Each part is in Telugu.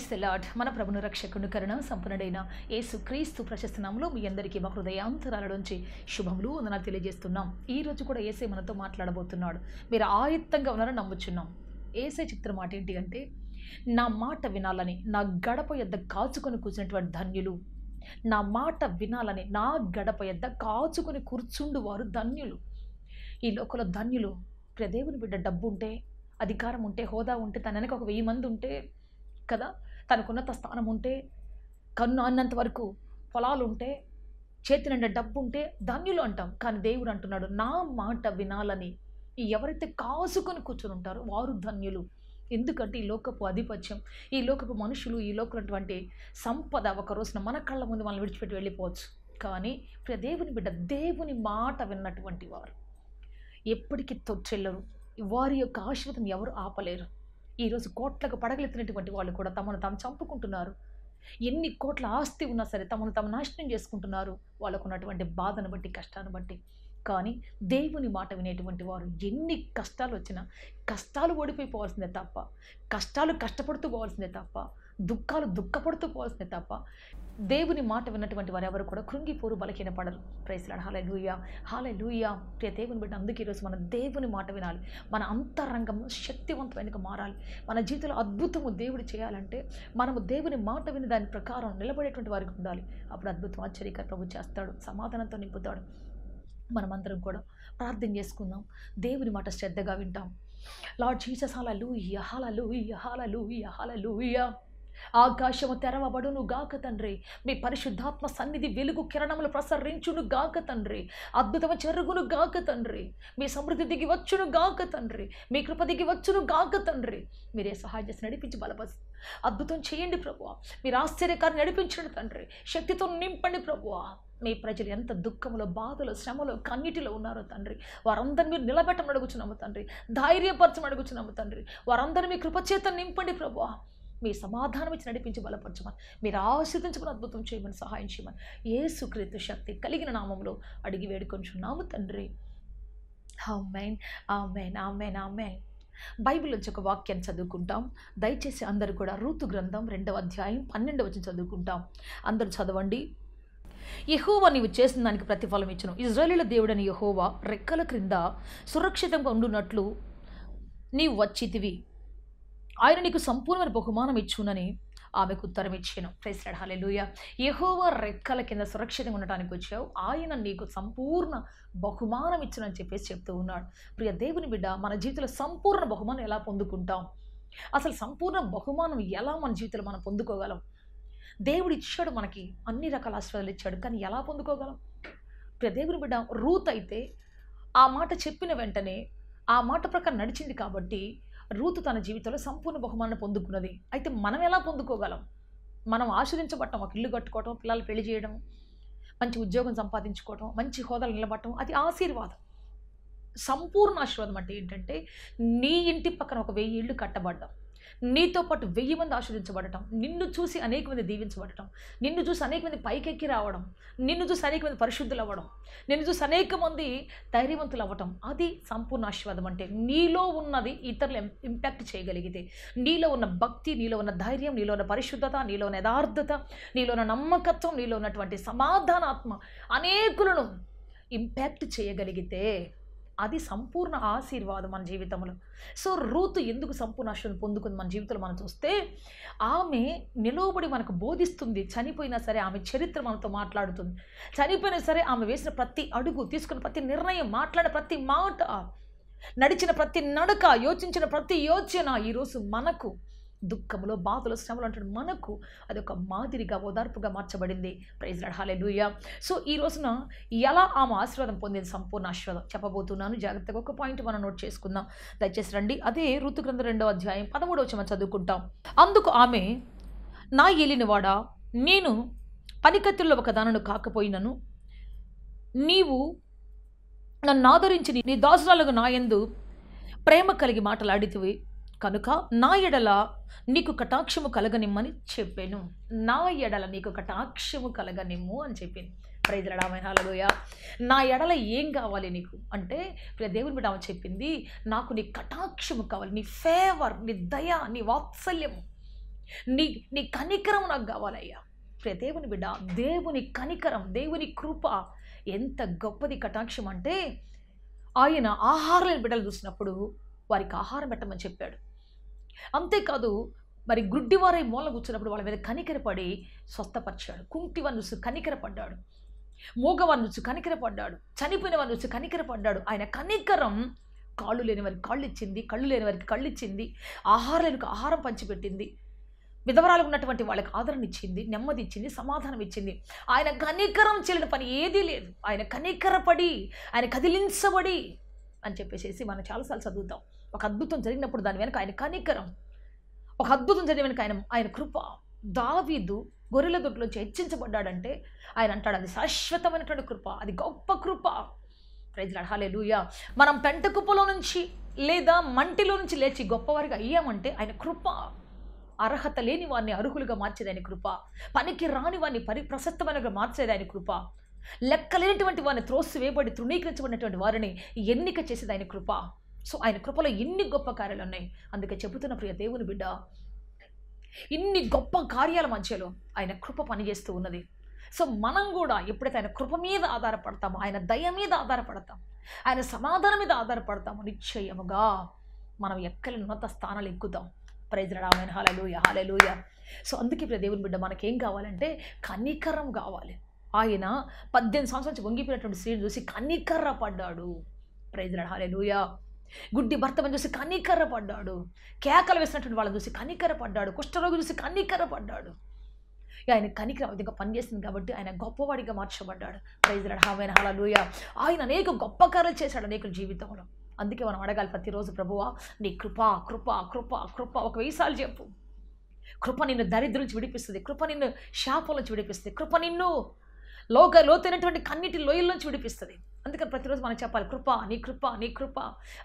Praise the lord. మన ప్రభును రక్షకుని కరుణ సంపన్నుడైన యేసు క్రీస్తు ప్రశస్త నామములో మీ అందరికీ మా హృదయాంతరాల నుంచి శుభములు వందనాలు తెలియజేస్తున్నాం. ఈ రోజు కూడా యేసే మనతో మాట్లాడబోతున్నాడు. మీరు ఆయుత్తంగా ఉన్నారని నమ్ముచున్నాం. యేసే చెప్తున్న మాట ఏంటి అంటే, నా మాట వినాలని నా గడప యొద్ద కాచుకొని కూర్చున్నటువంటి ధన్యులు. నా మాట వినాలని నా గడప యొద్ద కాచుకొని కూర్చుండు వారు ధన్యులు. ఈ లోకంలో ధన్యులు ప్రియ దేవుని బిడ్డ డబ్బు ఉంటే, అధికారం ఉంటే, హోదా ఉంటే, తన వెనక ఒక 1000 మంది ఉంటే కదా, తనకున్నత స్థానం ఉంటే, కన్ను అన్నంత వరకు పొలాలు ఉంటే, చేతి నిండా డబ్బు ఉంటే ధన్యులు అంటాం. కానీ దేవుడు అంటున్నాడు, నా మాట వినాలని ఎవరైతే కాసుకొని కూర్చొని ఉంటారో వారు ధన్యులు. ఎందుకంటే ఈ లోకపు ఆధిపత్యం, ఈ లోకపు మనుషులు, ఈ లోకమైనటువంటి సంపద ఒక రోజున మన కళ్ళ ముందు మనల్ని విడిచిపెట్టి వెళ్ళిపోవచ్చు. కానీ ప్రియ దేవుని బిడ్డ దేవుని మాట విన్నటువంటి వారు ఎప్పటికీ తొచ్చెల్లరు. వారి యొక్క ఆశీర్వాదం ఎవరు ఆపలేరు. ఈరోజు కోట్లకు పడగలెత్తినటువంటి వాళ్ళు కూడా తమను తాము చంపుకుంటున్నారు. ఎన్ని కోట్ల ఆస్తి ఉన్నా సరే తమను తాము నాశనం చేసుకుంటున్నారు, వాళ్ళకు ఉన్నటువంటి బాధను బట్టి, కష్టాన్ని బట్టి. కానీ దేవుని మాట వినేటువంటి వారు ఎన్ని కష్టాలు వచ్చినా కష్టాలు ఓడిపోయిపోవాల్సిందే తప్ప, కష్టాలు కష్టపడుతూ పోవాల్సిందే తప్ప, దుఃఖాలు దుఃఖపడుతూ పోవాల్సిందే తప్ప, దేవుని మాట విన్నటువంటి వారు ఎవరు కూడా కృంగిపోరు, బలహీన పడరు. Praise lord. హల్లెలూయా, హల్లెలూయా. ప్రియ దేవుని బిడ్డ, అందుకే ఈరోజు మన దేవుని మాట వినాలి. మన అంతరంగంలో శక్తివంతమైనగా మారాలి. మన జీవితంలో అద్భుతము దేవుడు చేయాలంటే మనము దేవుని మాట విని దాని ప్రకారం నిలబడేటువంటి వారికి ఉండాలి. అప్పుడు అద్భుతం, ఆశ్చర్యకర ప్రభు చేస్తాడు, సమాధానంతో నింపుతాడు. మనమందరం కూడా ప్రార్థన చేసుకుందాం, దేవుని మాట శ్రద్ధగా వింటాం. లార్డ్ జీసస్, హల్లెలూయా, హల్లెలూయా, హల్లెలూయా, హల్లెలూయా. ఆకాశము తెరవబడును గాక తండ్రి, మీ పరిశుద్ధాత్మ సన్నిధి వెలుగు కిరణములు ప్రసరించును గాక తండ్రి, అద్భుతము జరుగును గాక తండ్రి, మీ సమృద్ధి దిగి వచ్చును గాక తండ్రి, మీ కృప దిగి వచ్చును గాక తండ్రి. మీరే సహాయం చేసి నడిపించి బలపరిచి అద్భుతం చేయండి ప్రభువా. మీరు ఆశ్చర్యకారిని నడిపించండి తండ్రి, శక్తితో నింపండి ప్రభువా. మీ ప్రజలు ఎంత దుఃఖంలో, బాధలో, శ్రమలో, కన్నీటిలో ఉన్నారో తండ్రి, వారందరినీ మీరు నిలబెట్టమని అడుగుచున్నాము తండ్రి, ధైర్యపరచమని అడుగుచున్నాము తండ్రి. వారందరూ మీ కృపచేత నింపండి ప్రభువా. మీ సమాధానం ఇచ్చి నడిపించి బలపరచమని, మీరు ఆశీర్వదించమని, అద్భుతం చేయమని, సహాయం చేయమని యేసుక్రీస్తు శక్తి కలిగిన నామములో అడిగి వేడుకొంచున్నాము తండ్రి. ఆమేన్, ఆమేన్, ఆమేన్, ఆమేన్. బైబిల్ నుంచి ఒక వాక్యాన్ని చదువుకుంటాం. దయచేసి అందరూ కూడా రూతు గ్రంథం 2వ అధ్యాయం 12వ వచనం చదువుకుంటాం. అందరూ చదవండి. యెహోవా నీవు చేసిన దానికి ప్రతిఫలం ఇచ్చును. ఇశ్రాయేలీయుల దేవుడని యెహోవా రెక్కల క్రింద సురక్షితంగా ఉండునట్లు నీవు వచ్చితివి. ఆయన నీకు సంపూర్ణమైన బహుమానం ఇచ్చునని ఆమెకు ఉత్తరం ఇచ్చాను. Praise lord. హల్లెలూయా. యెహోవా రెక్కల కింద సురక్షితంగా ఉండటానికి వచ్చావు, ఆయన నీకు సంపూర్ణ బహుమానం ఇచ్చునని చెప్పేసి చెప్తూ ఉన్నాడు. ప్రియ దేవుని బిడ్డ, మన జీవితంలో సంపూర్ణ బహుమానం ఎలా పొందుకుంటాం? అసలు సంపూర్ణ బహుమానం ఎలా మన జీవితంలో మనం పొందుకోగలం? దేవుడు ఇచ్చాడు, మనకి అన్ని రకాల ఆశీర్వాదాలు ఇచ్చాడు, కానీ ఎలా పొందుకోగలం? ప్రియ దేవుని బిడ్డ, రూత్ అయితే ఆ మాట చెప్పిన వెంటనే ఆ మాట ప్రకారం నడిచింది కాబట్టి రూతు తన జీవితంలో సంపూర్ణ బహుమానం పొందుకున్నది. అయితే మనం ఎలా పొందుకోగలం? మనం ఆశీర్వదించబడటం, ఒక ఇల్లు కట్టుకోవటం, పిల్లలు పెళ్లి చేయడం, మంచి ఉద్యోగం సంపాదించుకోవటం, మంచి హోదాలు నిలబడటం, అది ఆశీర్వాదం. సంపూర్ణ ఆశీర్వాదం అంటే ఏంటంటే, నీ ఇంటి పక్కన ఒక 1000 ఇళ్ళు కట్టబడ్డం, నీతో పాటు 1000 మంది ఆశీర్వదించబడటం, నిన్ను చూసి అనేక మంది దీవించబడటం, నిన్ను చూసి అనేక మంది పైకెక్కి రావడం, నిన్ను చూసి అనేక మంది పరిశుద్ధులు అవ్వడం, నిన్ను చూసి అనేక మంది ధైర్యవంతులు అవ్వటం, అది సంపూర్ణ ఆశీర్వాదం. అంటే నీలో ఉన్నది ఇతరులు ఇంపాక్ట్ చేయగలిగితే, నీలో ఉన్న భక్తి, నీలో ఉన్న ధైర్యం, నీలో ఉన్న పరిశుద్ధత, నీలో ఉన్న యథార్థత, నీలో ఉన్న నమ్మకత్వం, నీలో ఉన్నటువంటి సమాధానాత్మ అనేకులను ఇంపాక్ట్ చేయగలిగితే అది సంపూర్ణ ఆశీర్వాదం మన జీవితంలో. సో రూతు ఎందుకు సంపూర్ణ ఆశీర్వాదం పొందుకుంది మన జీవితంలో మనం చూస్తే, ఆమె నిలవబడి మనకు బోధిస్తుంది. చనిపోయినా సరే ఆమె చరిత్ర మనతో మాట్లాడుతుంది. చనిపోయినా సరే ఆమె వేసిన ప్రతి అడుగు, తీసుకున్న ప్రతి నిర్ణయం, మాట్లాడిన ప్రతి మాట, నడిచిన ప్రతి నడక, యోచించిన ప్రతి యోచన ఈరోజు మనకు దుఃఖములో, బాధలో, శ్రమలు అంటాడు మనకు అదొక మాదిరిగా, ఓదార్పుగా మార్చబడింది. Praise lord. హల్లెలూయా. సో ఈ రోజున ఎలా ఆమె ఆశీర్వాదం పొందింది, సంపూర్ణ ఆశీర్వాదం చెప్పబోతున్నాను. జాగ్రత్తగా ఒక పాయింట్ మనం నోట్ చేసుకుందాం. దయచేసి రండి. అదే రూతు గ్రంథం 2వ అధ్యాయం 13వ వచనం చదువుకుంటాం. అందుకు ఆమె, నా ఏలినవాడా, నేను పనికత్తుల్లో ఒక దానను కాకపోయినను నీవు నన్ను ఆదరించి నీ దాసురాలుగా నా యందు ప్రేమ కలిగి మాటలాడితివి కనుక నా ఎడల నీకు కటాక్షము కలగనిమ్మని చెప్పాను. నా ఎడల నీకు కటాక్షము కలగనిమ్ము అని చెప్పింది. Praise lord. Amen, hallelujah. నా ఎడల ఏం కావాలి నీకు అంటే, ప్రియ దేవుని బిడ్డ ఆమె చెప్పింది, నాకు నీ కటాక్షము కావాలి, నీ ఫేవర్, నీ దయ, నీ వాత్సల్యము. నీ నీ కనికరం నాకు కావాలయ్యా. ప్రియ దేవుని బిడ్డ, దేవుని కనికరం, దేవుని కృప ఎంత గొప్పది కటాక్షం అంటే, ఆయన ఆహారం లేని బిడ్డలు చూసినప్పుడు వారికి ఆహారం పెట్టమని చెప్పాడు. అంతేకాదు, మరి గుడ్డివారై మూల కూర్చున్నప్పుడు వాళ్ళ మీద కనికరపడి స్వస్థపరిచాడు. కుంటివారిని చూసి కనికరపడ్డాడు, మూగవారిని చూసి కనికరపడ్డాడు, చనిపోయిన వారిని చూసి కనికరపడ్డాడు. ఆయన కనికరం కాళ్ళు లేని వారికి కాళ్ళు ఇచ్చింది, కళ్ళు లేని వారికి కళ్ళు ఇచ్చింది, ఆహారం లేనికి ఆహారం పంచిపెట్టింది, విధవరాలు ఉన్నటువంటి వాళ్ళకి ఆదరణ ఇచ్చింది, నెమ్మది ఇచ్చింది, సమాధానం ఇచ్చింది. ఆయన కనికరం చేయని పని ఏదీ లేదు. ఆయన కనికరపడి, ఆయన కదిలించబడి అని చెప్పేసి మనం చాలాసార్లు చదువుతాం. ఒక అద్భుతం జరిగినప్పుడు దాని వెనక ఆయన కనికరం, ఒక అద్భుతం జరిగిన వెనక ఆయన కృప. దావీదు గొర్రెల దొడ్లోంచి హెచ్చించబడ్డాడంటే ఆయన అంటాడు, అది శాశ్వతమైనటువంటి కృప, అది గొప్ప కృప. ప్రైజ్ లార్డ్, హల్లెలూయా. మనం పెంట కుప్పలో నుంచి లేదా మంటిలో నుంచి లేచి గొప్పవారిగా అయ్యామంటే ఆయన కృప. అర్హత లేని వారిని అర్హులుగా మార్చేది ఆయన కృప. పనికి రాని వారిని ప్రశస్తమైనగా మార్చేది ఆయన కృప. లెక్కలేనటువంటి వారిని త్రోసివేయబడి తృణీకరించబడినటువంటి వారిని ఎన్నిక చేసేది ఆయన కృప. సో ఆయన కృపలో ఎన్ని గొప్ప కార్యాలు ఉన్నాయి. అందుకే చెబుతున్న ప్రియ దేవుని బిడ్డ, ఇన్ని గొప్ప కార్యాల మధ్యలో ఆయన కృప పనిచేస్తూ ఉన్నది. సో మనం కూడా ఎప్పుడైతే ఆయన కృప మీద ఆధారపడతామో, ఆయన దయ మీద ఆధారపడతాం, ఆయన సమాధానం మీద ఆధారపడతామో, నిశ్చయముగా మనం ఎక్కలేని ఉన్నత స్థానాలు ఎక్కుతాం. ప్రైజ్ లార్డ్, ఆమేన్, హల్లెలూయా, హల్లెలూయా. సో అందుకే ప్రియ దేవుని బిడ్డ, మనకేం కావాలంటే కనికరం కావాలి. ఆయన 18 సంవత్సరాల నుంచి వంగిపోయినటువంటి స్త్రీని చూసి కనికరపడ్డాడు. ప్రైజ్ లార్డ్, హల్లెలూయా. గుడ్డి భర్తను చూసి కనికరపడ్డాడు. కేకలు వేసినటువంటి వాళ్ళని చూసి కనికరపడ్డాడు. కుష్ఠరోగి చూసి కనికరపడ్డాడు. ఆయన కనికరం విధంగా పనిచేస్తుంది కాబట్టి ఆయన గొప్పవాడిగా మార్చబడ్డాడు. ప్రైజ్ లార్డ్, ఆమేన్, హల్లెలూయా. ఆయన అనేక గొప్ప కార్యాలు చేశాడు అనేకుల జీవితంలో. అందుకే మనం అడగాలి ప్రతిరోజు, ప్రభువా నీ కృప కృప కృప కృప. 1000 సార్లు చెప్పు. కృప నిన్ను దరిద్రం నుంచి విడిపిస్తుంది, కృప నిన్ను శాపం నుంచి విడిపిస్తుంది, కృప నిన్ను లోతైనటువంటి కన్నిటి లోయల నుంచి విడిపిస్తుంది. అందుకని ప్రతిరోజు మనం చెప్పాలి, కృప, నీ కృప, నీ కృప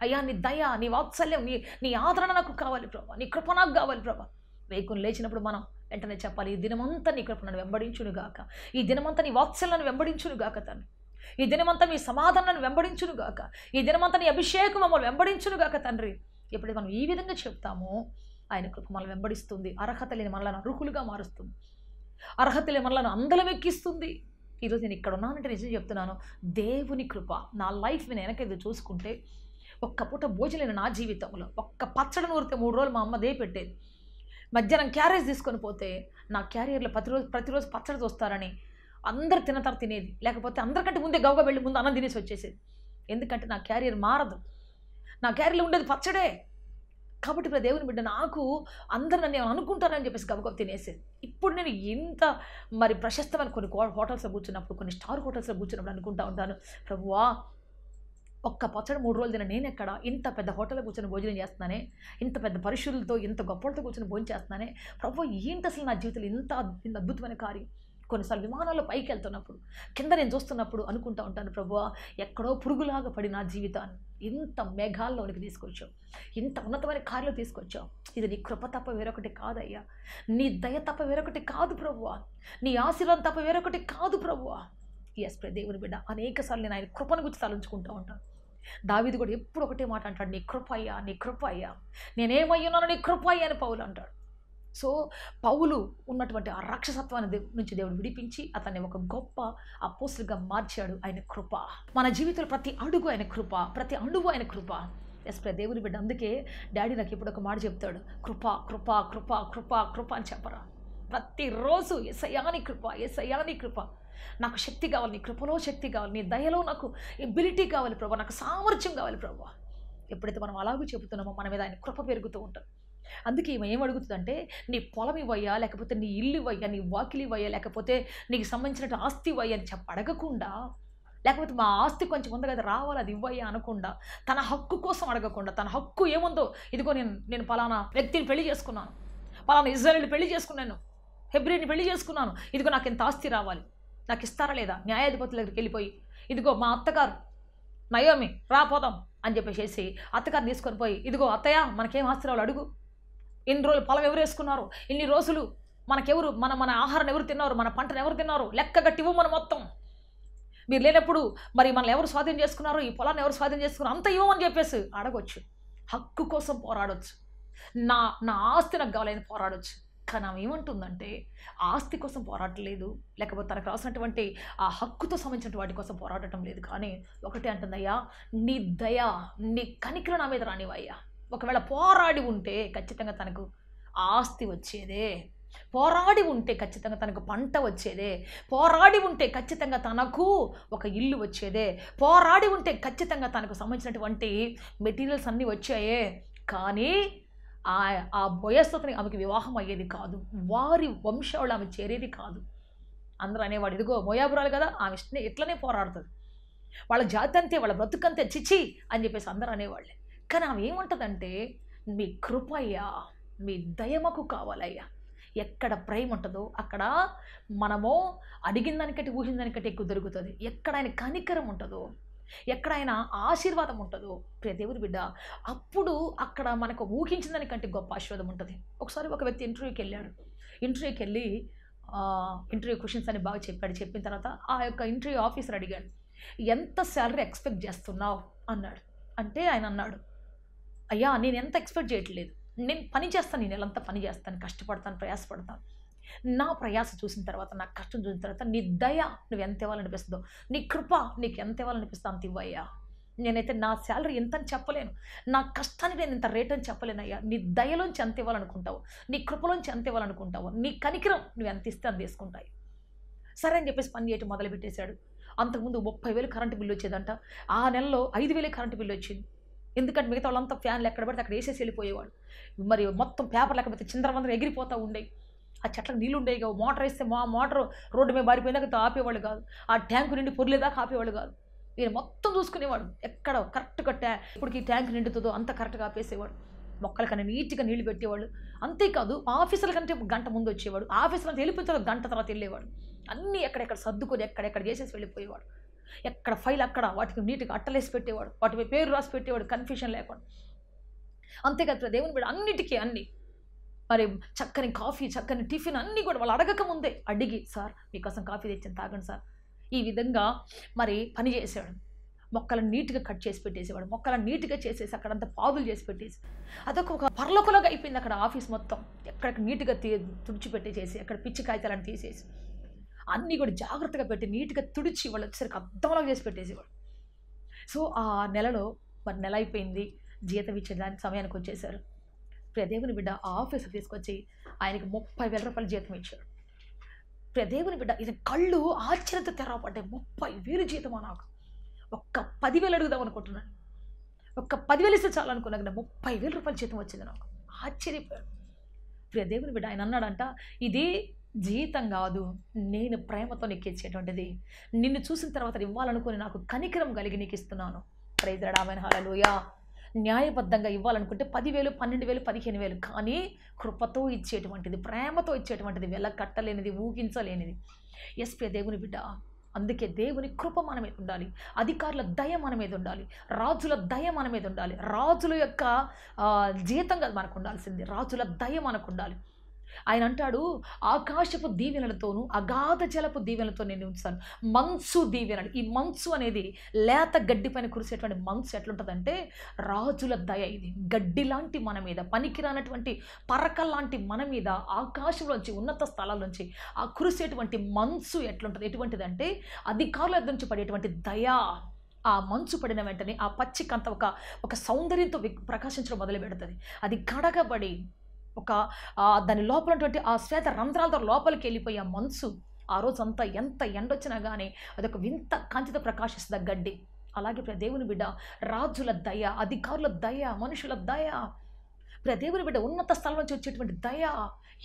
అయ్యా, నీ దయ, నీ వాత్సల్యం, నీ ఆదరణ నాకు కావాలి ప్రభా, నీ కృప నాకు కావాలి ప్రభా. వేకుని లేచినప్పుడు మనం వెంటనే చెప్పాలి, ఈ దినమంతా నీ కృప నన్ను వెంబడించునుగాక, ఈ దినమంతా నీ వాత్సల్యాన్ని వెంబడించునుగాక తండ్రి, ఈ దినమంతా మీ సమాధానాన్ని వెంబడించునుగాక, ఈ దినమంతా నీ అభిషేకం మమ్మల్ని వెంబడించునుగాక తండ్రి. ఎప్పుడైతే మనం ఈ విధంగా చెప్తామో ఆయన కృప మనల్ని వెంబడిస్తుంది. అర్హత లేని మనలను అర్హులుగా మారుస్తుంది, అర్హత లేని మనలను అందలం ఎక్కిస్తుంది. ఈరోజు నేను ఇక్కడ ఉన్నానంటే నిజం చెప్తున్నాను, దేవుని కృప నా లైఫ్ నేను వెనకైతే చూసుకుంటే, ఒక్క పూట భోజనం నా జీవితంలో ఒక్క పచ్చడి నూరితే 3 రోజులు మా అమ్మ దే పెట్టేది. మధ్యాహ్నం క్యారేజ్ తీసుకొని పోతే నా క్యారియర్లో ప్రతిరోజు పచ్చడి చూస్తారని అందరు తినతారు తినేది, లేకపోతే అందరికంటే ముందే గవగా వెళ్ళి ముందు అన్నం తినేసి వచ్చేసేది. ఎందుకంటే నా క్యారియర్ మారదు, నా క్యారియర్లో ఉండేది పచ్చడే. కాబట్టి ఇప్పుడు దేవుని బిడ్డ, నాకు అందరు నన్ను ఏమైనా అనుకుంటారని చెప్పేసి గబగబ తినేసేది. ఇప్పుడు నేను ఇంత మరి ప్రశస్తమైన కొన్ని హోటల్స్లో కూర్చున్నప్పుడు, కొన్ని స్టార్ హోటల్స్లో కూర్చున్నప్పుడు అనుకుంటా ఉంటాను, ప్రభువా ఒక్క పచ్చడి 3 రోజులు తిన నేను ఎక్కడ ఇంత పెద్ద హోటల్లో కూర్చొని భోజనం చేస్తున్నానే, ఇంత పెద్ద పరిశుద్ధులతో ఇంత గొప్పలతో కూర్చొని భోజనం చేస్తున్నానే, ప్రభువా ఏంటి అసలు నా జీవితంలో ఇంత అద్భుతమైన కార్యం. కొన్నిసార్లు విమానాల్లో పైకి వెళ్తున్నప్పుడు కింద నేను చూస్తున్నప్పుడు అనుకుంటా ఉంటాను, ప్రభువా ఎక్కడో పురుగులాగా పడి నా జీవితాన్ని ఇంత మేఘాల్లోనికి తీసుకొచ్చావు, ఇంత ఉన్నతమైన కార్యాలు తీసుకొచ్చావు. ఇది నీ కృప తప్ప వేరొకటి కాదయ్యా, నీ దయ తప్ప వేరొకటి కాదు ప్రభువా, నీ ఆశీర్వాదం తప్ప వేరొకటి కాదు ప్రభువా. ఎస్ దేవుని బిడ్డ, అనేక సార్లు నేను ఆయన కృపను గురించి తలంచుకుంటూ ఉంటాను. దావీదు కూడా ఎప్పుడు ఒకటే మాట అంటాడు, నీ కృప అయ్యా, నీ కృప అయ్యా, నేనేమయ్యున్నానో నీ కృప అయ్యా అని పౌలు అంటాడు. సో పౌలు ఉన్నటువంటి ఆ రాక్షసత్వాన్ని నుంచి దేవుడు విడిపించి అతన్ని ఒక గొప్ప అపోస్తలుగా మార్చాడు. ఆయన కృప మన జీవితంలో ప్రతి అడుగు ఆయన కృప, ప్రతి అణువు ఆయన కృప. ఎస్ దేవుని బిడ్డ, అందుకే డాడీ నాకు ఇప్పుడు ఒక మాట చెప్తాడు, కృప కృప కృప కృప కృప అని చెప్పరా ప్రతిరోజు. యేసయ్యాని కృప, యేసయ్యాని కృప, నాకు శక్తి కావాలి, నీ కృపలో శక్తి కావాలి, నీ దయలో నాకు ఎబిలిటీ కావాలి ప్రభా, నాకు సామర్థ్యం కావాలి ప్రభా. ఎప్పుడైతే మనం అలాగే చెబుతున్నామో మన మీద ఆయన కృప పెరుగుతూ ఉంటుంది. అందుకే ఈమె ఏం అడుగుతుందంటే, నీ పొలం ఇవ్వయ్యా, లేకపోతే నీ ఇల్లు ఇవ్వయ్యా, నీ వాకిలి ఇవ్వయ్యా, లేకపోతే నీకు సంబంధించినట్టు ఆస్తి ఇవ్వయ్యా అని అడగకుండా, లేకపోతే మా ఆస్తి కొంచెం ఉంది కదా రావాలి అది ఇవ్వయ్యా అనకుండా, తన హక్కు కోసం అడగకుండా, తన హక్కు ఏముందో, ఇదిగో నేను పలానా వ్యక్తిని పెళ్లి చేసుకున్నాను, పలానా ఇజ్రాయేలుని పెళ్లి చేసుకున్నాను, హెబ్రీని పెళ్లి చేసుకున్నాను, ఇదిగో నాకు ఇంత ఆస్తి రావాలి, నాకు ఇస్తారా లేదా, న్యాయాధిపతుల దగ్గరికి వెళ్ళిపోయి, ఇదిగో మా అత్తగారు నయోమి రాపోదాం అని చెప్పేసి అత్తగారిని తీసుకొని పోయి, ఇదిగో అత్తయ్య మనకేం ఆస్తి రావాలి అడుగు, ఇన్ని రోజులు పొలం ఎవరు వేసుకున్నారు, ఇన్ని రోజులు మనకెవరు మన ఆహారాన్ని ఎవరు తిన్నారు, మన పంటను ఎవరు తిన్నారు, లెక్క గట్టి ఇవ్వు మనం మొత్తం, మీరు లేనప్పుడు మరి మనల్ని ఎవరు స్వాధీనం చేసుకున్నారు, ఈ పొలాన్ని ఎవరు స్వాధీనం చేసుకున్నారు అంత ఇవ్వమని చెప్పేసి అడగొచ్చు. హక్కు కోసం పోరాడొచ్చు, నా ఆస్తి నాకు కావాలని పోరాడొచ్చు. కానీ ఆమె ఏమంటుందంటే ఆస్తి కోసం పోరాటలేదు, లేకపోతే తనకు రాసినటువంటి ఆ హక్కుతో సంబంధించిన వాటి కోసం పోరాడటం లేదు. కానీ ఒకటే అంటుందయ్యా, నీ దయ, నీ కనికరం నా మీద రానివయ్యా. ఒకవేళ పోరాడి ఉంటే ఖచ్చితంగా తనకు ఆస్తి వచ్చేదే, పోరాడి ఉంటే ఖచ్చితంగా తనకు పంట వచ్చేదే, పోరాడి ఉంటే ఖచ్చితంగా తనకు ఒక ఇల్లు వచ్చేదే, పోరాడి ఉంటే ఖచ్చితంగా తనకు సంబంధించినటువంటి మెటీరియల్స్ అన్నీ వచ్చాయే. కానీ ఆ బోయస్తోని ఆమెకి వివాహం అయ్యేది కాదు, వారి వంశావళి ఆమె చేరేది కాదు. అందరూ అనేవాడు, ఇదిగో మోయాబురాలు కదా, ఆమె ఇట్లనే పోరాడుతుంది, వాళ్ళ జాతి అంతే, వాళ్ళ బ్రతుకంతే, చిచి అని చెప్పేసి అందరూ అనేవాళ్ళే. కానీ ఆమె ఏమంటుందంటే, మీ కృపయ్యా, మీ దయమకు కావాలయ్యా. ఎక్కడ ప్రేమ ఉంటుందో అక్కడ మనము అడిగిన దానికంటే ఊహిన దానికంటే ఎక్కువ దొరుకుతుంది. ఎక్కడ ఆయన కనికరం ఉంటుందో, ఎక్కడ ఆయన ఆశీర్వాదం ఉంటుందో ప్రియ దేవుని బిడ్డ, అప్పుడు అక్కడ మనకు ఊహించిన దానికంటే గొప్ప ఆశీర్వాదం ఉంటుంది. ఒకసారి ఒక వ్యక్తి ఇంటర్వ్యూకి వెళ్ళాడు. ఇంటర్వ్యూకి వెళ్ళి ఇంటర్వ్యూ క్వశ్చన్స్ అని బాగా చెప్పాడు. చెప్పిన తర్వాత ఆ యొక్క ఇంటర్వ్యూ ఆఫీసర్ అడిగాడు, ఎంత శాలరీ ఎక్స్పెక్ట్ చేస్తున్నావు అన్నాడు. అంటే ఆయన అన్నాడు, అయ్యా నేను ఎంత ఎక్స్పెక్ట్ చేయట్లేదు, నేను పని చేస్తాను, నేను నెలంతా పని చేస్తాను, కష్టపడతాను, ప్రయాసపడతాను. నా ప్రయాస చూసిన తర్వాత, నా కష్టం చూసిన తర్వాత, నీ దయ నువ్వు ఎంత ఇవ్వాలనిపిస్తుందో, నీ కృప నీకు ఎంత ఇవ్వాలనిపిస్తుందో అంత ఇవ్వయ్యా. నేనైతే నా శాలరీ ఎంత అని చెప్పలేను, నా కష్టానికి నేను ఇంత రేట్ అని చెప్పలేనయ్యా. నీ దయలోంచి ఎంత ఇవ్వాలనుకుంటావు, నీ కృపలోంచి ఎంత ఇవ్వాలనుకుంటావు, నీ కనికరం నువ్వు ఎంత ఇస్తే అంత తీసుకుంటాయి. సరే అని చెప్పేసి పని చేయటం మొదలుపెట్టేశాడు. అంతకుముందు 30,000 కరెంటు బిల్లు వచ్చేదంట. ఆ నెలలో 5,000 కరెంటు బిల్లు వచ్చింది. ఎందుకంటే మిగతా వాళ్ళంతా ఫ్యాన్లు ఎక్కడ పడితే అక్కడ వేసేసి వెళ్ళిపోయేవాడు. మరి మొత్తం పేపర్ లేకపోతే చిందరవందరం ఎగిరిపోతూ ఉండేవి. ఆ చెట్లకు నీళ్ళు ఉండేవి కావు. మోటార్ వేస్తే మోటార్ రోడ్డు మీద మారిపోయిందాక ఆపేవాళ్ళు కాదు, ఆ ట్యాంకు నిండి పొర్లేదాకా ఆపేవాళ్ళు కాదు. ఈయన మొత్తం చూసుకునేవాడు, ఎక్కడ కరెక్ట్గా ఇప్పటికి ట్యాంక్ నిండుతుందో అంత కరెక్ట్గా ఆపేసేవాడు. మొక్కలకన్నా నీట్గా నీళ్లు పెట్టేవాళ్ళు. అంతేకాదు ఆఫీసుల కంటే గంట ముందు వచ్చేవాడు, ఆఫీసులో వెళ్ళిపోయిన తర్వాత గంట తర్వాత వెళ్ళేవాడు. అన్నీ ఎక్కడెక్కడ సర్దుకొని ఎక్కడెక్కడ చేసేసి వెళ్ళిపోయేవాడు. ఎక్కడ ఫైల్ అక్కడ వాటికి నీట్గా అట్టలేసి పెట్టేవాడు, వాటిపై పేరు రాసి పెట్టేవాడు, కన్ఫ్యూషన్ లేకుండా. అంతేకాదు దేవుని బిడ్డ అన్నిటికీ అన్నీ, మరి చక్కని కాఫీ, చక్కని టిఫిన్ అన్నీ కూడా వాళ్ళు అడగక ముందే అడిగి, సార్ మీకోసం కాఫీ తెచ్చాను తాగండి సార్, ఈ విధంగా మరి పని చేసేవాడు. మొక్కలను నీట్గా కట్ చేసి పెట్టేసేవాడు, మొక్కలను నీట్గా చేసేసి అక్కడంతా పాదులు చేసి పెట్టేసి అదొక పర్లోకలాగా అయిపోయింది అక్కడ ఆఫీస్ మొత్తం. ఎక్కడికి నీట్గా తుడిచిపెట్టేసేసి అక్కడ పిచ్చి కాగితాలను తీసేసి అన్నీ కూడా జాగ్రత్తగా పెట్టి నీట్గా తుడిచి వాళ్ళు వచ్చేసరికి అర్థంలాగా చేసి పెట్టేసేవాడు. సో ఆ నెలలో మరి నెల అయిపోయింది, జీతం ఇచ్చే దాని సమయానికి వచ్చేసారు. ప్రియ దేవుని బిడ్డ ఆ ఆఫీసర్ తీసుకొచ్చి ఆయనకి 30,000 రూపాయలు జీతం ఇచ్చాడు. ప్రియ దేవుని బిడ్డ ఇది కళ్ళు ఆశ్చర్యంతో తెరవపడ్డాయి. 30,000 జీతమా, నాకు ఒక్క 10,000 అడుగుదాం అనుకుంటున్నాను, ఒక్క 10,000 ఇస్తే చాలు అనుకున్నాను. 30,000 రూపాయలు జీతం వచ్చింది. నాకు ఆశ్చర్యపోయాడు. ప్రియ దేవుని బిడ్డ ఆయన అన్నాడంట, ఇది జీతం కాదు, నేను ప్రేమతో నీకు ఇచ్చేటువంటిది, నిన్ను చూసిన తర్వాత ఇవ్వాలనుకుని నాకు కనికరం కలిగి నీకు ఇస్తున్నాను. ప్రైజ్ ది లార్డ్, ఆమేన్, హల్లెలూయా. న్యాయబద్ధంగా ఇవ్వాలనుకుంటే 10,000, 12,000, 15,000, కానీ కృపతో ఇచ్చేటువంటిది, ప్రేమతో ఇచ్చేటువంటిది, వెల కట్టలేనిది, ఊహించలేనిది. ఎస్ ప్రియ దేవుని బిడ్డ, అందుకే దేవుని కృప మన మీద ఉండాలి, అధికారుల దయ మన మీద ఉండాలి, రాజుల దయ మన మీద ఉండాలి. రాజుల యొక్క జీతంగా మనకు ఉండాల్సింది, రాజుల దయ మనకు ఉండాలి. ఆయన అంటాడు, ఆకాశపు దీవెనలతోనూ అగాధ జలపు దీవెనలతో నేను ఉంచాను, మంచు దీవెనలు. ఈ మంచు అనేది లేత గడ్డి పైన కురిసేటువంటి మంచు ఎట్లుంటుందంటే రాజుల దయ. ఇది గడ్డి లాంటి మన మీద, పనికిరానటువంటి పరకల్లాంటి మన మీద ఆకాశంలోంచి, ఉన్నత స్థలాల నుంచి ఆ కురిసేటువంటి మంచు ఎట్లుంటుంది, ఎటువంటిదంటే అధికారుల నుంచి పడేటువంటి దయ. ఆ మంచు పడిన వెంటనే ఆ పచ్చికంత ఒక సౌందర్యంతో ప్రకాశించడం మొదలు పెడుతుంది. అది కడగబడి దాని లోపల ఉన్నటువంటి ఆ శ్వేత రంధ్రాలతో లోపలికి వెళ్ళిపోయి ఆ మంచు ఆ రోజు అంతా ఎంత ఎండొచ్చినా కానీ అదొక వింత కాంతితో ప్రకాశిస్తుంది గడ్డి. అలాగే ప్రియ దేవుని బిడ్డ రాజుల దయ, అధికారుల దయ, మనుషుల దయ, ప్రియ దేవుని బిడ్డ ఉన్నత స్థలం నుంచి వచ్చేటువంటి దయ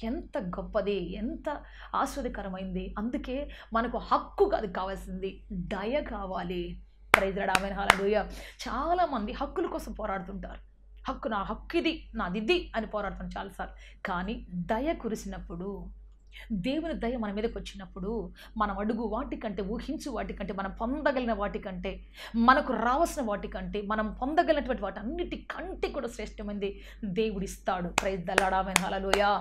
ఎంత గొప్పది, ఎంత ఆస్వాదకరమైంది. అందుకే మనకు హక్కు కాదు కావాల్సింది, దయ కావాలి. ప్రైజ్ ది లార్డ్, ఆమేన్, హల్లెలూయా. చాలామంది హక్కుల కోసం పోరాడుతుంటారు. హక్కు, నా హక్కు ఇది, నాదిది అని పోరాడుతాం చాలాసార్లు. కానీ దయ కురిసినప్పుడు, దేవుని దయ మన మీదకి వచ్చినప్పుడు, మనం అడుగు వాటికంటే, ఊహించు వాటికంటే, మనం పొందగలిగిన వాటికంటే, మనకు రావాల్సిన వాటికంటే, మనం పొందగలిగినటువంటి వాటి అన్నిటికంటే కూడా శ్రేష్టమైనది దేవుడు ఇస్తాడు. Praise the Lord, amen, hallelujah.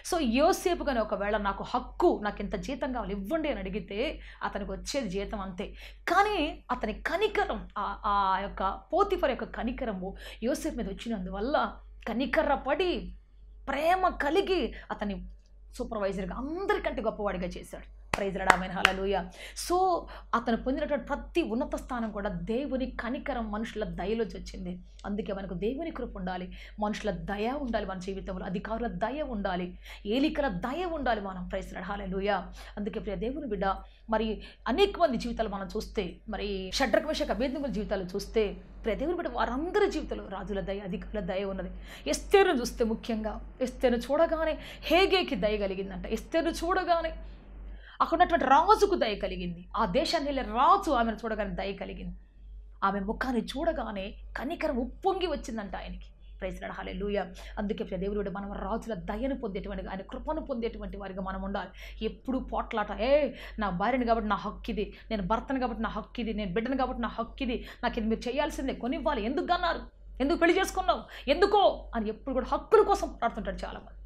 So యోసేపు కానీ ఒకవేళ నాకు హక్కు, నాకు ఎంత జీతం కావాలి ఇవ్వండి అని అడిగితే అతనికి వచ్చేది జీతం అంతే. కానీ అతని కనికరం, ఆ యొక్క పోతిఫర్ యొక్క కనికరము యోసేపు మీద వచ్చినందువల్ల కనికరపడి ప్రేమ కలిగి అతని సూపర్వైజర్గా అందరికంటే గొప్పవాడిగా చేశాడు. Praise lord, amen, hallelujah. So అతను పొందినటువంటి ప్రతి ఉన్నత స్థానం కూడా దేవుని కనికరం, మనుషుల దయలోంచి వచ్చింది. అందుకే మనకు దేవుని కృప ఉండాలి, మనుషుల దయ ఉండాలి మన జీవితంలో, అధికారుల దయ ఉండాలి, ఏలికల దయ ఉండాలి మనం. ప్రైజ్ లార్డ్, హల్లెలూయా. అందుకే ప్రియ దేవుని బిడ్డ, మరి అనేక మంది జీవితాలు మనం చూస్తే, మరి షడ్రక్ మేషక్ అబేద్నెగోల జీవితాలు చూస్తే, ప్రియ దేవుని బిడ్డ వారందరి జీవితంలో రాజుల దయ, అధికారుల దయ ఉన్నది. ఎస్తేరును చూస్తే ముఖ్యంగా, ఎస్తేరును చూడగానే హేగేకి దయ కలిగిందంట. ఎస్తేరును చూడగానే అక్కడ ఉన్నటువంటి రాజుకు దయ కలిగింది. ఆ దేశాన్ని వెళ్ళే రాజు ఆమెను చూడగానే దయ కలిగింది. ఆమె ముఖాన్ని చూడగానే కనికరం ఉప్పొంగి వచ్చిందంట ఆయనకి. ప్రైజ్ లార్డ్, హల్లెలూయా. అందుకే ప్రియ దేవుడు, మనం రాజుల దయను పొందేటువంటి, ఆయన కృపను పొందేటువంటి వారిగా మనం ఉండాలి. ఎప్పుడు పోట్లాట, నా భార్యని కాబట్టి నా హక్కు ఇది, నేను భర్తను కాబట్టి నా హక్కు ఇది, నేను బిడ్డను కాబట్టి నా హక్కు ఇది, నాకు ఇది మీరు చేయాల్సిందే, కొనివ్వాలి, ఎందుకు అన్నారు, ఎందుకు పెళ్లి చేసుకున్నావు, ఎందుకో అని ఎప్పుడు కూడా హక్కుల కోసం పోరాడుతుంటాడు చాలామంది.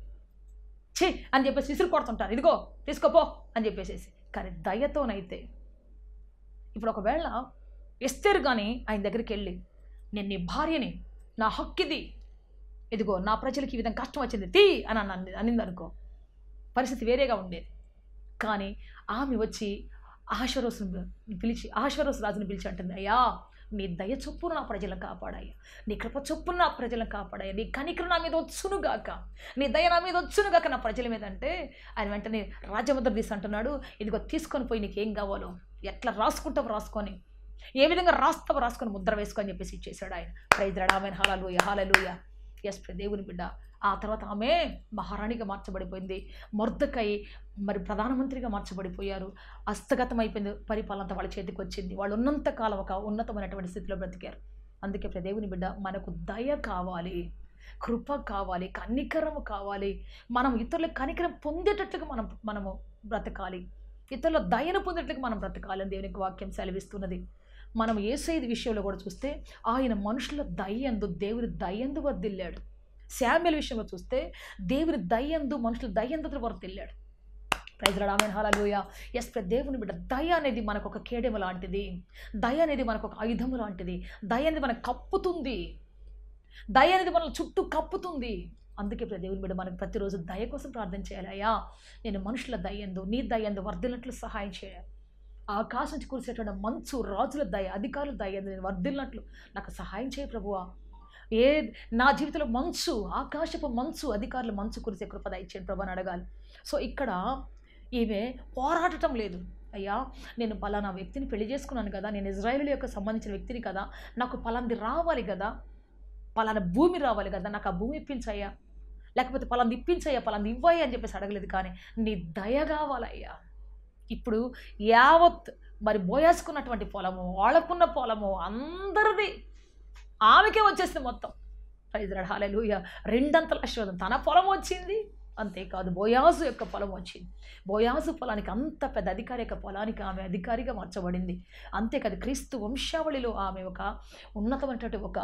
ఛీ అని చెప్పేసి విసురు కొడుతుంటారు, ఇదిగో తీసుకోపో అని చెప్పేసి. కానీ దయతోనైతే, ఇప్పుడు ఒకవేళ ఎస్తేరు కానీ ఆయన దగ్గరికి వెళ్ళి, నేను నీ భార్యని, నా హక్కిది, ఇదిగో నా ప్రజలకి ఈ విధంగా కష్టం వచ్చింది తీ అని అనింది అనుకో, పరిస్థితి వేరేగా ఉండేది. కానీ ఆమె వచ్చి అహష్వేరోషు రాజుని పిలిచి అంటుంది, అయ్యా నీ దయ చొప్పున నా ప్రజలను కాపాడాయ్యా, నీ కృప చొప్పున నా ప్రజలను కాపాడాయ్యా, నీ కనికరం నా మీద వచ్చునుగాక, నీ దయ నా మీద వచ్చునుగాక నా ప్రజల మీద. అంటే ఆయన వెంటనే రాజముద్ర తీసి అంటున్నాడు, ఇదిగో తీసుకొని పోయి నీకు ఏం కావాలో, ఎట్లా రాసుకుంటావు రాసుకొని, ఏ విధంగా రాస్తావు రాసుకొని ముద్ర వేసుకొని చెప్పేసి ఇచ్చేసాడు ఆయన. ప్రైజ్ లార్డ్, ఆమేన్, హల్లెలూయా, హల్లెలూయా. ఎస్ దేవుని బిడ్డ. ఆ తర్వాత ఆమె మహారాణిగా మార్చబడిపోయింది. మొర్దెకై మరి ప్రధానమంత్రిగా మార్చబడిపోయారు. హస్తగతం అయిపోయింది, పరిపాలన వాళ్ళ చేతికి వచ్చింది. వాళ్ళు ఉన్నంతకాలం ఒక ఉన్నతమైనటువంటి స్థితిలో బ్రతికారు. అందుకే దేవుని బిడ్డ, మనకు దయ కావాలి, కృప కావాలి, కనికరము కావాలి. మనం ఇతరుల కనికరం పొందేటట్లుగా మనము బ్రతకాలి, ఇతరుల దయను పొందేటట్లుగా మనం బ్రతకాలి అని దేవునికి వాక్యం సెలవిస్తున్నది. మనం యేసయ్య విషయంలో కూడా చూస్తే, ఆయన మనుషుల దయందు, దేవుని దయందు వర్ధిల్లాడు. శామ్యూయల్ విషయంలో చూస్తే, దేవుని దయందు, మనుషుల దయందు వర్ధిల్లాడు. ప్రైజ్ లార్డ్, ఆమేన్, హల్లెలూయా. ఎస్ దేవుని బిడ్డ, దయ అనేది మనకు ఒక కేడెము లాంటిది, దయ అనేది మనకు ఒక ఆయుధము లాంటిది, దయ అనేది మనకు కప్పుతుంది, దయ అనేది మనల్ని చుట్టూ కప్పుతుంది. అందుకే దేవుని బిడ్డ, మనకు ప్రతిరోజు దయ కోసం ప్రార్థన చేయాలి. అయ్యా నేను మనుషుల దయందు, నీ దయందు వర్ధిల్లినట్లు సహాయం చేయాలి. ఆకాశం నుంచి కురిసేటువంటి మంచు, రాజుల దయ, అధికారుల దయ నేను వర్ధిల్లినట్లు నాకు సహాయం చేయ ప్రభువా. నా జీవితంలో మంచు, ఆకాశపు మంచు, అధికారుల మంచు కురిసే కృప దయచేయండి ప్రభు అని అడగాలి. సో ఇక్కడ ఈమె పోరాడటం లేదు. అయ్యా నేను పలానా వ్యక్తిని పెళ్లి చేసుకున్నాను కదా, నేను ఇజ్రాయేలు యొక్క సంబంధించిన వ్యక్తిని కదా, నాకు పలాంది రావాలి కదా, పలానా భూమి రావాలి కదా, నాకు ఆ భూమి ఇప్పించయ్యా, లేకపోతే పలాంది ఇప్పించయ్యా, పలాంది ఇవ్వయ్యా అని చెప్పేసి అడగలేదు. కానీ నీ దయ కావాలయ్యా. ఇప్పుడు యావత్ మరి బోయాసుకున్నటువంటి పొలము, వాళ్ళకున్న పొలము అందరిది ఆమెకే వచ్చేసింది మొత్తం. ప్రైజ్ లార్డ్, హల్లెలూయా. రెండంతల ఆశీర్వాదం, తన పొలం వచ్చింది, అంతేకాదు బోయాజు యొక్క పొలం వచ్చింది. బోయాజు పొలానికి, అంత పెద్ద అధికారి యొక్క పొలానికి ఆమె అధికారిగా మార్చబడింది. అంతేకాదు క్రీస్తు వంశావళిలో ఆమె ఒక ఉన్నతమైనటువంటి ఒక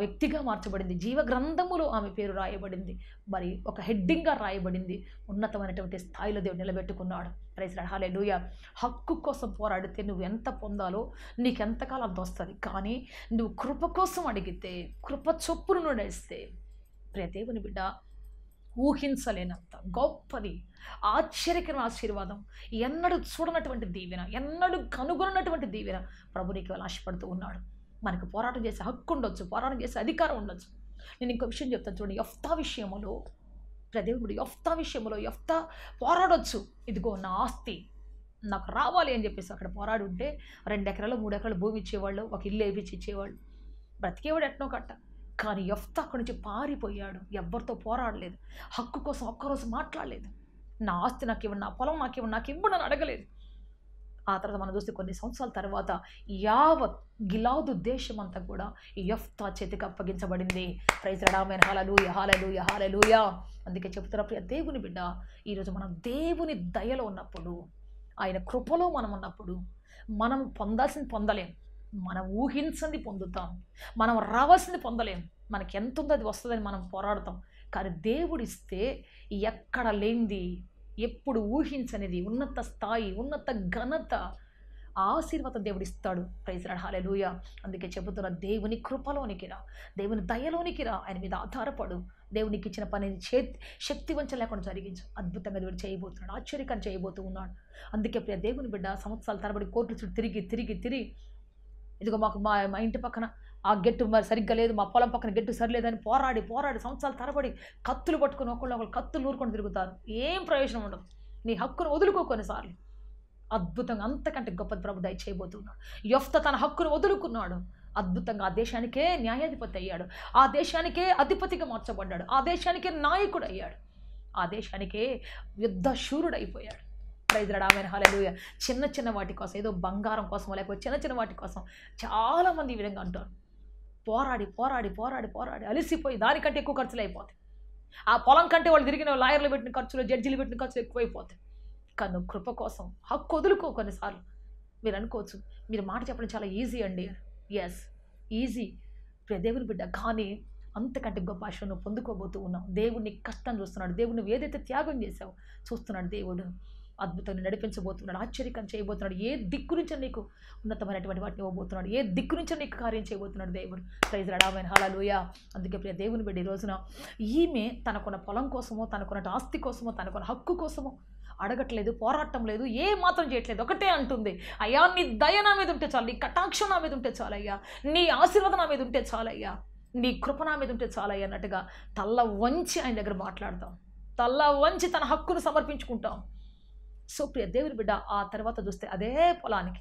వ్యక్తిగా మార్చబడింది. జీవ గ్రంథములో ఆమె పేరు రాయబడింది, మరి ఒక హెడ్డింగ్గా రాయబడింది. ఉన్నతమైనటువంటి స్థాయిలో దేవుడు నిలబెట్టుకున్నాడు. ప్రైజ్ లార్డ్, హల్లెలూయా. హక్కు కోసం పోరాడితే నువ్వు ఎంత పొందాలో నీకు ఎంతకాలం అంత వస్తుంది. కానీ నువ్వు కృప కోసం అడిగితే, కృప చొప్పును నడిస్తే, ప్రియ దేవుని బిడ్డ, ఊహించలేనంత గొప్పది, ఆశ్చర్యకరమైన ఆశీర్వాదం, ఎన్నడూ చూడనటువంటి దీవెన, ఎన్నడూ కనుగొనటువంటి దీవెన ప్రభు నీకు ఆశపడుతూ ఉన్నాడు. మనకు పోరాటం చేసే హక్కు ఉండొచ్చు, పోరాటం చేసే అధికారం ఉండొచ్చు. నేను ఇంకో విషయం చెప్తాను చూడండి. యెఫ్తా విషయంలో, దేవుడు యెఫ్తా విషయంలో యెఫ్తా పోరాడొచ్చు. ఇదిగో నా ఆస్తి నాకు రావాలి అని చెప్పేసి అక్కడ పోరాడి ఉంటే 2 ఎకరాలు 3 ఎకరాలు భూమి ఇచ్చేవాళ్ళు, ఒక ఇల్లు వేపించి ఇచ్చేవాళ్ళు, బ్రతికేవాడు ఎట్నో కట్ట. కానీ యెఫ్తా అక్కడి నుంచి పారిపోయాడు, ఎవ్వరితో పోరాడలేదు, హక్కు కోసం ఒక్కరోజు మాట్లాడలేదు, నా ఆస్తి నాకు ఇవ్వండి, నా పొలం నాకు ఇవ్వండి అని అడగలేదు. ఆ తర్వాత మనం చూస్తే కొన్ని సంవత్సరాల తర్వాత యావత్ గిలాదు దేశం అంతా కూడా యెఫ్తా చేతికి అప్పగించబడింది. ప్రైజ్ లార్డ్, ఆమేన్, హల్లెలూయా, హల్లెలూయా, హల్లెలూయా. అందుకే చెప్తున్నా ప్రియ దేవుని బిడ్డ, ఈరోజు మనం దేవుని దయలో ఉన్నప్పుడు, ఆయన కృపలో మనం ఉన్నప్పుడు, మనం పొందాల్సింది పొందలేం, మనం ఊహించింది పొందుతాం, మనం రావాల్సింది పొందలేం. మనకి ఎంత ఉందో అది వస్తుందని మనం పోరాడతాం. కానీ దేవుడిస్తే ఎక్కడ లేనిది, ఎప్పుడు ఊహించనిది, ఉన్నత స్థాయి, ఉన్నత ఘనత, ఆశీర్వాదం దేవుడు ఇస్తాడు. ప్రైజ్ లార్డ్, హల్లెలూయా. అందుకే చెబుతున్న దేవుని కృపలోనికి రా, దేవుని దయలోనికి రా, ఆయన మీద ఆధారపడు. దేవునికి ఇచ్చిన పనిని శక్తి వంచన లేకుండా జరిగించు. అద్భుతంగా దేవుడు చేయబోతున్నాడు, ఆశ్చర్యకరం చేయబోతూ ఉన్నాడు. అందుకే ప్రియ దేవుని బిడ్డ సంవత్సరాల తరబడి కోర్టుల చుట్టూ తిరిగి ఇదిగో మాకు మా ఇంటి పక్కన ఆ గెట్టు మరి సరిగ్గా లేదు, మా పొలం పక్కన గెట్టు సరిలేదని పోరాడి సంవత్సరాల తరబడి కత్తులు పట్టుకుని ఒకళ్ళు కత్తులు నూరుకొని తిరుగుతారు. ఏం ప్రయోజనం ఉండదు. నీ హక్కును వదులుకో కొన్నిసార్లు. అద్భుతంగా అంతకంటే గొప్ప ప్రభు దయచేయబోతున్నాడు. యెఫ్తా తన హక్కును వదులుకున్నాడు. అద్భుతంగా ఆ దేశానికే న్యాయాధిపతి అయ్యాడు, ఆ దేశానికే అధిపతిగా మార్చబడ్డాడు, ఆ దేశానికే నాయకుడు అయ్యాడు, ఆ దేశానికే యుద్ధ శూరుడు అయిపోయాడు. ప్రైజ్ లార్డ్, ఆమేన్, హల్లెలూయా. చిన్న వాటి కోసం, ఏదో బంగారం కోసం లేకపోతే చిన్న వాటి కోసం చాలామంది ఈ విధంగా అంటారు. పోరాడి అలసిపోయి దానికంటే ఎక్కువ ఖర్చులు అయిపోతాయి. ఆ పొలం కంటే వాళ్ళు తిరిగిన లాయర్లు పెట్టిన ఖర్చులు, జడ్జిలు పెట్టిన ఖర్చులు ఎక్కువైపోతాయి. కానీ కృప కోసం హక్కు వదులుకో. కొన్నిసార్లు మీరు అనుకోవచ్చు, మీరు మాట చెప్పడం చాలా ఈజీ అండి. ఎస్, ఈజీ ప్రియ దేవుని బిడ్డ, కానీ అంతకంటే గొప్ప ఆశను పొందుకోబోతూ ఉన్నావు. దేవుడిని కష్టం చూస్తున్నాడు. దేవుడు నువ్వు ఏదైతే త్యాగం చేసావు చూస్తున్నాడు. దేవుడు అద్భుతంగా నడిపించబోతున్నాడు, ఆశ్చర్యకరం చేయబోతున్నాడు. ఏ దిక్కు నుంచి నీకు ఉన్నతమైనటువంటి వాటిని ఇవ్వబోతున్నాడు, ఏ దిక్కు నుంచి నీకు కార్యం చేయబోతున్నాడు దేవుడు. ప్రైజ్ లార్డ్, ఆమేన్, హల్లెలూయా. అందుకే ప్రియ దేవుని బిడ్డ, ఈ రోజున ఈమె తనకున్న పొలం కోసమో, తనకున్న ఆస్తి కోసమో, తనకున్న హక్కు కోసమో అడగట్లేదు, పోరాటం లేదు, ఏ మాత్రం చేయట్లేదు. ఒకటే అంటుంది, అయ్యా నీ దయ నా మీద ఉంటే చాలు, నీ కటాక్షం నా మీద ఉంటే చాలయ్యా, నీ ఆశీర్వాదం నా మీద ఉంటే చాలయ్యా, నీ కృప నా మీద ఉంటే చాలయ్యా అన్నట్టుగా తల్ల వంచి ఆయన దగ్గర మాట్లాడతాం. తల్ల వంచి తన హక్కును సమర్పించుకుంటాం. సో ప్రియ దేవుని బిడ్డ, ఆ తర్వాత చూస్తే అదే పొలానికి,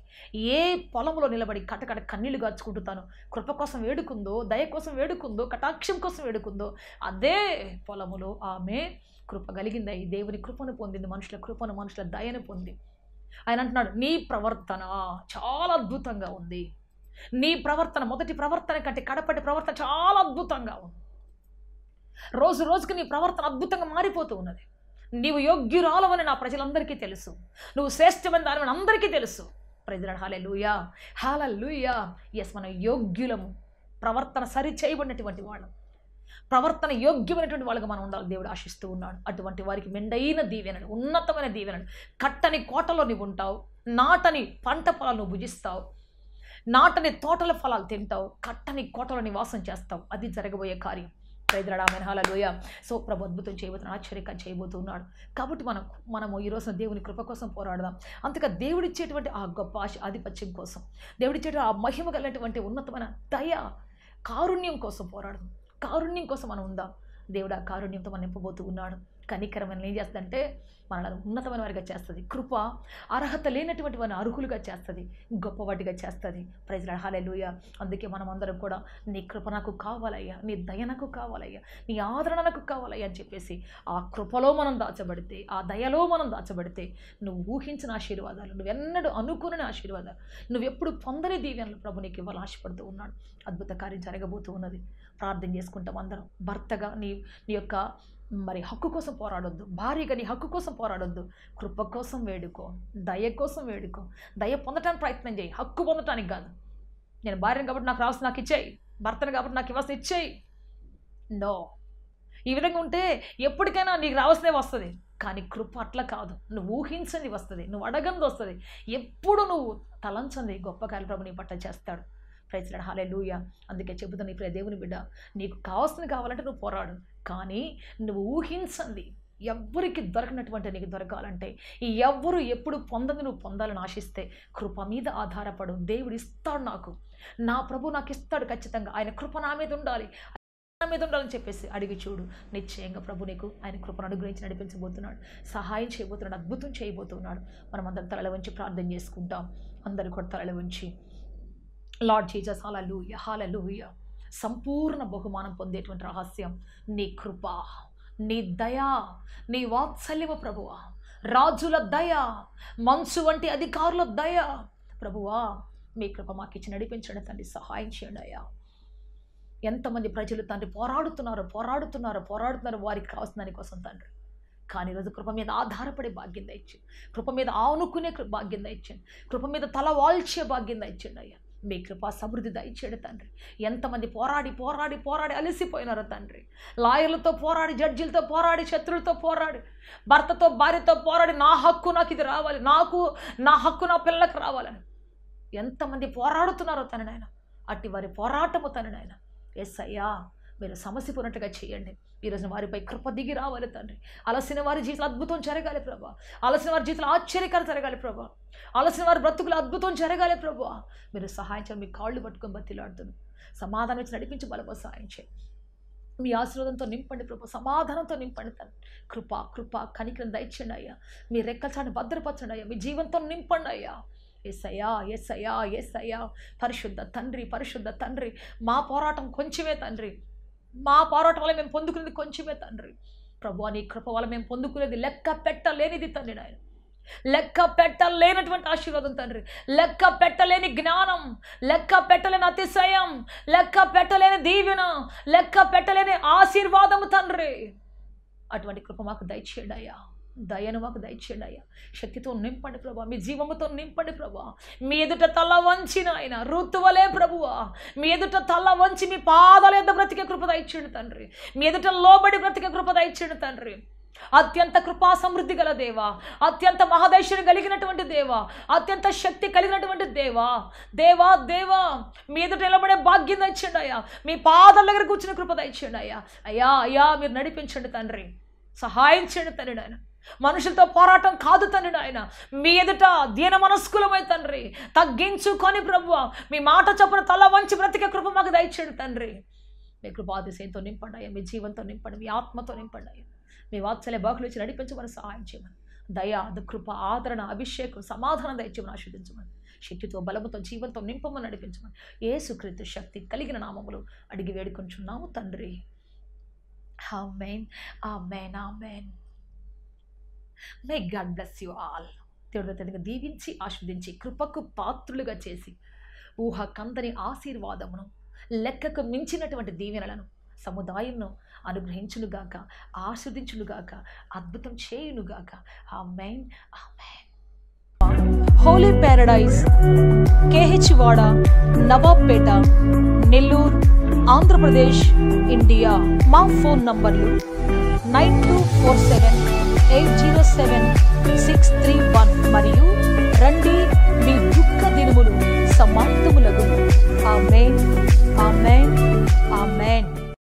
ఏ పొలంలో నిలబడి కటకట కన్నీళ్లు గార్చుకుంటూ తాను కృప కోసం వేడుకుందో, దయ కోసం వేడుకుందో, కటాక్షం కోసం వేడుకుందో, అదే పొలములో ఆమె కృప కలిగింది. దేవుని కృపను పొందింది, మనుషుల కృపను, మనుషుల దయను పొంది. ఆయన అంటున్నాడు, నీ ప్రవర్తన చాలా అద్భుతంగా ఉంది. నీ ప్రవర్తన మొదటి ప్రవర్తన కంటే కడపటి ప్రవర్తన చాలా అద్భుతంగా ఉంది. రోజు రోజుకి నీ ప్రవర్తన అద్భుతంగా మారిపోతూ ఉన్నది. నీవు యోగ్యురాలవని నా ప్రజలందరికీ తెలుసు, నువ్వు శ్రేష్టమైన దానివని అందరికీ తెలుసు. ప్రైజ్ లార్డ్, హల్లెలూయా, హల్లెలూయా. ఎస్, మనం యోగ్యులము, ప్రవర్తన సరి చేయబడినటువంటి వాళ్ళం, ప్రవర్తన యోగ్యమైనటువంటి వాళ్ళగా మనం ఉండాలి. దేవుడు ఆశిస్తూ ఉన్నాడు. అటువంటి వారికి మెండైన దీవెనలు, ఉన్నతమైన దీవెనలు. కట్టని కోటలో నువ్వు ఉంటావు, నాటని పంట పొలాలు నువ్వు భుజిస్తావు, నాటని తోటల ఫలాలు తింటావు, కట్టని కోటలో నివాసం చేస్తావు. అది జరగబోయే కార్యం. Praise lord, amen, hallelujah. So ప్రభు అద్భుతం చేయబోతున్నాడు, ఆశ్చర్యకరం చేయబోతున్నాడు. కాబట్టి మనము ఈ రోజున దేవుని కృప కోసం పోరాడదాం. అంతగా దేవుడిచ్చేటువంటి ఆ గొప్ప ఆధిపత్యం కోసం, దేవుడిచ్చేటువంటి ఆ మహిమ కలిగినటువంటి ఉన్నతమైన దయ, కారుణ్యం కోసం పోరాడదాం. కారుణ్యం కోసం మనం ఉందాం. దేవుడు ఆ కారుణ్యంతో మనం నింపబోతూ ఉన్నాడు. కనికరమైన ఏం చేస్తుందంటే మనల్ని ఉన్నతమైన వారిగా చేస్తుంది. కృప అర్హత లేనటువంటి వారిని అర్హులుగా చేస్తుంది, గొప్పవాటిగా చేస్తుంది. ప్రైజ్ లార్డ్, హల్లెలూయా. అందుకే మనం అందరం కూడా నీ కృప నాకు కావాలయ్యా, నీ దయ నాకు కావాలయ్యా, నీ ఆదరణ నాకు కావాలయ్యా అని చెప్పేసి ఆ కృపలో మనం దాచబడితే, ఆ దయలో మనం దాచబడితే నువ్వు ఊహించిన ఆశీర్వాదాలు, నువ్వెన్నడూ అనుకునే ఆశీర్వాదాలు, నువ్వెప్పుడు పొందని దీవెనలు ప్రభు నీకు ఇవ్వాలి ఆశపడుతూ ఉన్నాడు. అద్భుత కార్యం జరగబోతూ ఉన్నది. ప్రార్థన చేసుకుంటాం అందరం. భర్తగా నీ యొక్క మరి హక్కు కోసం పోరాడొద్దు, భార్యగా నీ హక్కు కోసం పోరాడొద్దు, కృప కోసం వేడుకో, దయ కోసం వేడుకో. దయ పొందటానికి ప్రయత్నం చేయి, హక్కు పొందటానికి కాదు. నేను భార్యను కాబట్టి నాకు రావాల్సి నాకు ఇచ్చేయి, భర్తను కాబట్టి నాకు ఇవ్వాల్సి ఇచ్చేయి. నో, ఈ విధంగా ఉంటే ఎప్పటికైనా నీకు రావాల్సినవి వస్తుంది. కానీ కృప అట్లా కాదు. నువ్వు ఊహించండి వస్తుంది, నువ్వు అడగంది వస్తుంది. ఎప్పుడు నువ్వు తలంచంది గొప్ప కార్యం ప్రభు నీ పట్ల చేస్తాడు. ప్రైజ్ లార్డ్, హల్లెలూయా. అందుకే చెబుతాను, ఈ ప్రియ దేవుని బిడ్డ, నీకు కావాల్సింది కావాలంటే నువ్వు పోరాడు. కానీ నువ్వు ఊహించండి ఎవ్వరికి దొరకనటువంటి నీకు దొరకాలంటే, ఈ ఎవ్వరు ఎప్పుడు పొందని నువ్వు పొందాలని ఆశిస్తే కృప మీద ఆధారపడు. దేవుడు ఇస్తాడు, నా ప్రభు నాకు ఇస్తాడు ఖచ్చితంగా. ఆయన కృప నా మీద ఉండాలి, నా మీద ఉండాలని చెప్పేసి అడిగి చూడు. నిశ్చయంగా ప్రభు నీకు ఆయన కృపను అనుగ్రహించి నడిపించబోతున్నాడు, సహాయం చేయబోతున్నాడు, అద్భుతం చేయబోతున్నాడు. మనం అందరం తలల వంచి ప్రార్థన చేసుకుంటాం. అందరూ కూడా తలల వంచి, లార్డ్ జీసస్, హల్లెలూయా, హల్లెలూయా. సంపూర్ణ బహుమానం పొందేటువంటి రహస్యం నీ కృప, నీ దయ, నీ వాత్సల్యము ప్రభువా. రాజుల దయ, మంచు వంటి అధికారుల దయ ప్రభువా. మీ కృప మాకు ఇచ్చి నడిపించండి తండ్రి, సహాయం చేయండి అయ్యా. ఎంతమంది ప్రజలు తండ్రి పోరాడుతున్నారు వారికి కావాల్సిన దానికోసం తండ్రి. కానీ ఈరోజు కృప మీద ఆధారపడే భాగ్యం ఇచ్చింది, కృప మీద ఆనుకునే భాగ్యం ఇచ్చింది, కృప మీద తల వాల్చే భాగ్యం ఇచ్చిండి అయ్యా. మీ కృప సమృద్ధి దయచేయండి తండ్రి. ఎంతమంది పోరాడి అలసిపోయినారో తండ్రి. లాయర్లతో పోరాడి, జడ్జిలతో పోరాడి, శత్రులతో పోరాడి, భర్తతో భార్యతో పోరాడి, నా హక్కు నాకు ఇది రావాలి, నా హక్కు నా పిల్లలకు రావాలని ఎంతమంది పోరాడుతున్నారో తండ్రి నాయన. అట్టి వారి పోరాటము తండ్రి నాయన. ఎస్ అయ్యా, మీరు సమసిపోయినట్టుగా చేయండి. ఈరోజు వారిపై కృప దిగి రావాలి తండ్రి. అలసిన వారి జీవితంలో అద్భుతం జరగాలి ప్రభా. అలసిన వారి జీవితంలో ఆశ్చర్యకరం జరగాలి ప్రభా. అలసిన వారి బ్రతుకులు అద్భుతం జరగాలి ప్రభా. మీరు సహాయం చేయండి. మీ కాళ్ళు పట్టుకొని బతిలాడుతున్నాను. సమాధానం ఇచ్చి నడిపించి బలప సహాయం చేయండి. మీ ఆశీర్వాదంతో నింపండి ప్రభా. సమాధానంతో నింపండి తండ్రి. కృప కృప కనికరం దయచేయండి అయ్యా. మీ రెక్కల చాటున భద్రపరచండి అయ్యా. మీ జీవంతో నింపండి అయ్యా. యేసయ్యా యేసయ్యా యేసయ్యా. పరిశుద్ధ తండ్రి పరిశుద్ధ తండ్రి, మా పోరాటం కొంచెమే తండ్రి. మా పోరాటం వల్ల మేము పొందుకునేది కొంచెమే తండ్రి. ప్రభువా నీ కృప వల్ల మేము పొందుకునేది లెక్క పెట్టలేనిది తండ్రి. నాయన లెక్క పెట్టలేనటువంటి ఆశీర్వాదం తండ్రి. లెక్క పెట్టలేని జ్ఞానం, లెక్క పెట్టలేని అతిశయం, లెక్క పెట్టలేని దీవెన, లెక్క పెట్టలేని ఆశీర్వాదము తండ్రి. అటువంటి కృప మాకు దయచేయండి అయ్యా. దయను మాకు దయచేయండి అయ్యా. శక్తితో నింపండి ప్రభా. మీ జీవముతో నింపండి ప్రభా. మీ ఎదుట తల వంచిన ఆయన ఋతువలే ప్రభువా. మీ ఎదుట తల వంచి మీ పాదాల యొద్ద బ్రతికే కృప దయచేయండి తండ్రి. మీ ఎదుట లోబడి బ్రతికే కృప దయచేయండి తండ్రి. అత్యంత కృపా సమృద్ధి గల దేవా, అత్యంత మహాదేశం కలిగినటువంటి దేవా, అత్యంత శక్తి కలిగినటువంటి దేవా, దేవా దేవా మీ ఎదుట నిలబడే భాగ్యం దయచేయండి అయ్యా. మీ పాదాల దగ్గర కూర్చుని కృప దయచేయండి అయ్యా. అయ్యా అయ్యా మీరు నడిపించండి తండ్రి. సహాయం చేయండి తండ్రి. నాయన మనుషులతో పోరాటం కాదు తండ్రి. నాయన మీ ఎదుట దీన మనస్కులమై తండ్రి తగ్గించుకొని ప్రభువా మీ మాట చొప్పున తల వంచి బ్రతికే కృప మాకు దయచేయండి తండ్రి. మీ కృపాతిశయంతో నింపండి అయ్యా. మీ జీవంతో నింపండి. మీ ఆత్మతో నింపండి అయ్యా. మీ వాత్సల్య బాకులు ఇచ్చి నడిపించమని సహాయం చేయమని, దయ కృప ఆదరణ అభిషేకం సమాధానం దయచేయమని ఆశీర్వదించమని, శక్తితో బలముతో జీవంతో నింపమని నడిపించమని యేసుక్రీస్తు శక్తి కలిగిన నామములో అడిగి వేడుకొంచున్నాము తండ్రి. Amen amen amen. May God bless you all. దేవుడు తనగా దీవించి ఆశీర్వదించి కృపకు పాత్రులుగా చేసి ఊహకందని ఆశీర్వాదమును లెక్కకు మించినటువంటి దీవెనలను సముదాయంను అనుగ్రహించునుగాక, ఆశీర్వదించునుగాక, అద్భుతం చేయునుగాక. ఆమేన్ ఆమేన్. హోలీ ప్యారడైజ్, KH వాడ, నవాబ్పేట, నెల్లూరు, ఆంధ్రప్రదేశ్, ఇండియా. మా ఫోన్ నంబర్లు 9247 807